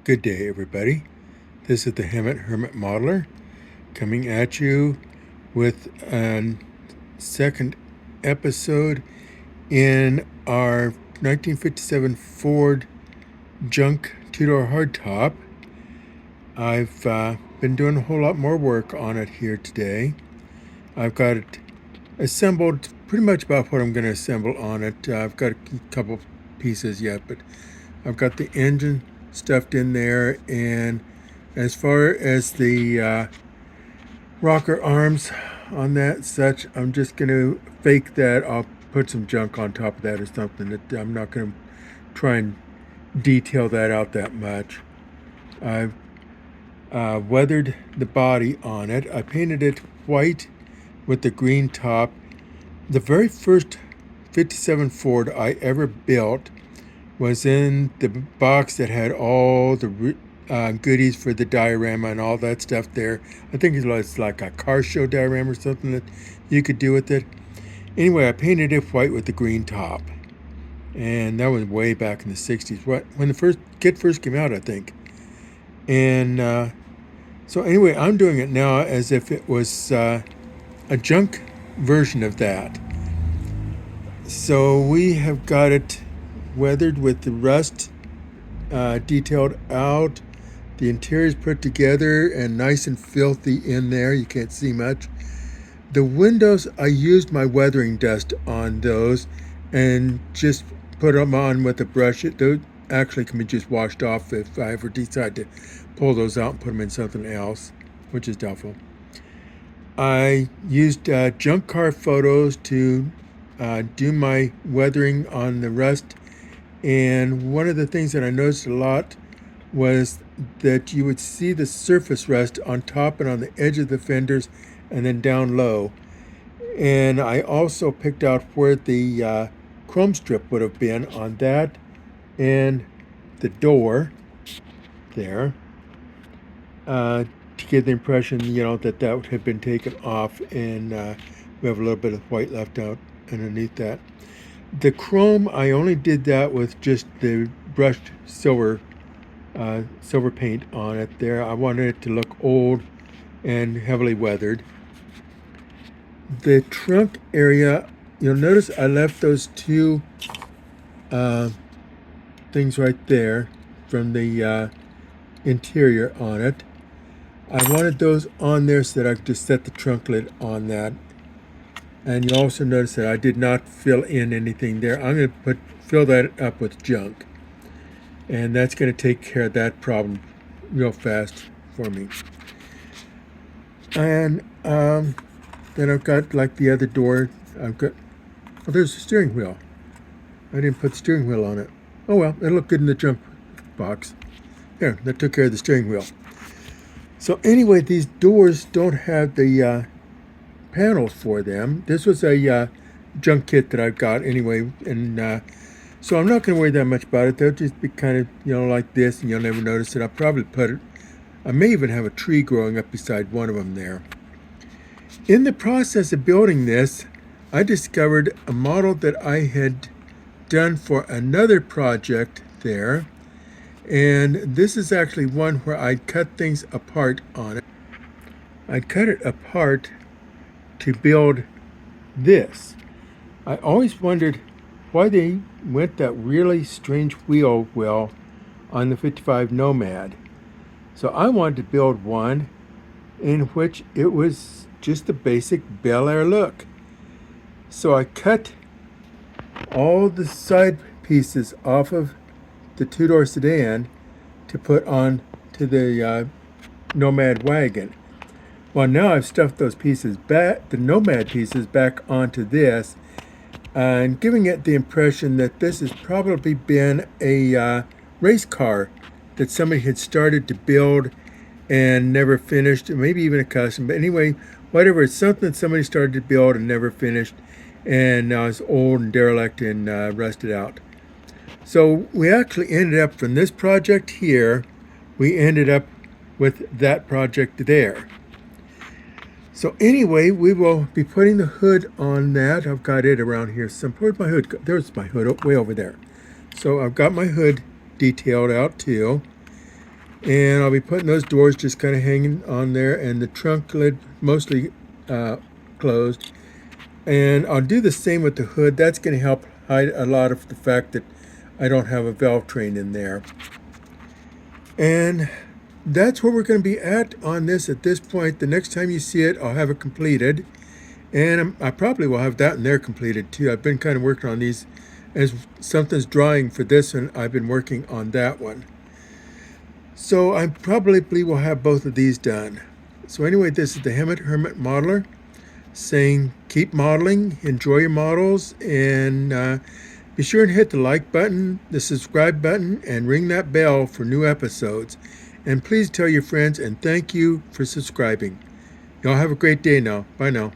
Good day, everybody. This is the Hermit Modeler coming at you with a second episode in our 1957 Ford junk two-door hardtop. I've been doing a whole lot more work on it here today. I've got it assembled pretty much about what I'm going to assemble on it. I've got a couple pieces yet, but I've got the engine stuffed in there, and as far as the rocker arms on that such, I'm just going to fake that. I'll put some junk on top of that or something. That I'm not going to try and detail that out that much. I've weathered the body on it. I painted it white with the green top. The very first 57 Ford I ever built was in the box that had all the goodies for the diorama and all that stuff there. I think it was like a car show diorama or something that you could do with it. Anyway, I painted it white with the green top. And that was way back in the 60s, when the kit first came out, I think. And so anyway, I'm doing it now as if it was a junk version of that. So we have got it weathered with the rust detailed out. The interior's put together and nice and filthy in there. You can't see much. The windows, I used my weathering dust on those and just put them on with a brush. Those actually can be just washed off if I ever decide to pull those out and put them in something else, which is doubtful. I used junk car photos to do my weathering on the rust. And one of the things that I noticed a lot was that you would see the surface rust on top and on the edge of the fenders and then down low. And I also picked out where the chrome strip would have been on that and the door there to give the impression, that that had been taken off, and we have a little bit of white left out underneath that. The chrome, I only did that with just the brushed silver paint on it there. I wanted it to look old and heavily weathered. The trunk area, you'll notice I left those two things right there from the interior on it. I wanted those on there so that I could just set the trunk lid on that. And you also notice that I did not fill in anything there. I'm going to fill that up with junk. And that's going to take care of that problem real fast for me. And then I've got, like the other door, there's a steering wheel. I didn't put the steering wheel on it. Oh well, it'll look good in the junk box. There, that took care of the steering wheel. So anyway, these doors don't have the panels for them. This was a junk kit that I've got anyway, and so I'm not going to worry that much about it. They'll just be kind of, like this, and you'll never notice it. I'll probably I may even have a tree growing up beside one of them there. In the process of building this, I discovered a model that I had done for another project there, and this is actually one where I'd cut things apart on it. I'd cut it apart to build this. I always wondered why they went that really strange wheel well on the 55 Nomad. So I wanted to build one in which it was just the basic Bel Air look. So I cut all the side pieces off of the two-door sedan to put on to the Nomad wagon. Well, now I've stuffed those pieces back, the Nomad pieces, back onto this, and giving it the impression that this has probably been a race car that somebody had started to build and never finished, maybe even a custom. But anyway, whatever, it's something that somebody started to build and never finished, and now it's old and derelict and rusted out. So we actually ended up, from this project here, we ended up with that project there. So anyway, we will be putting the hood on that. I've got it around here. Where's my hood? There's my hood, way over there. So I've got my hood detailed out too. And I'll be putting those doors just kind of hanging on there, and the trunk lid mostly closed. And I'll do the same with the hood. That's going to help hide a lot of the fact that I don't have a valve train in there. And that's where we're going to be at on this at this point. The next time you see it, I'll have it completed. And I probably will have that in there completed too. I've been kind of working on these as something's drying for this one. I've been working on that one. So I probably will have both of these done. So anyway, this is the Hermit Modeler saying keep modeling, enjoy your models, and be sure and hit the like button, the subscribe button, and ring that bell for new episodes. And please tell your friends, and thank you for subscribing. Y'all have a great day now. Bye now.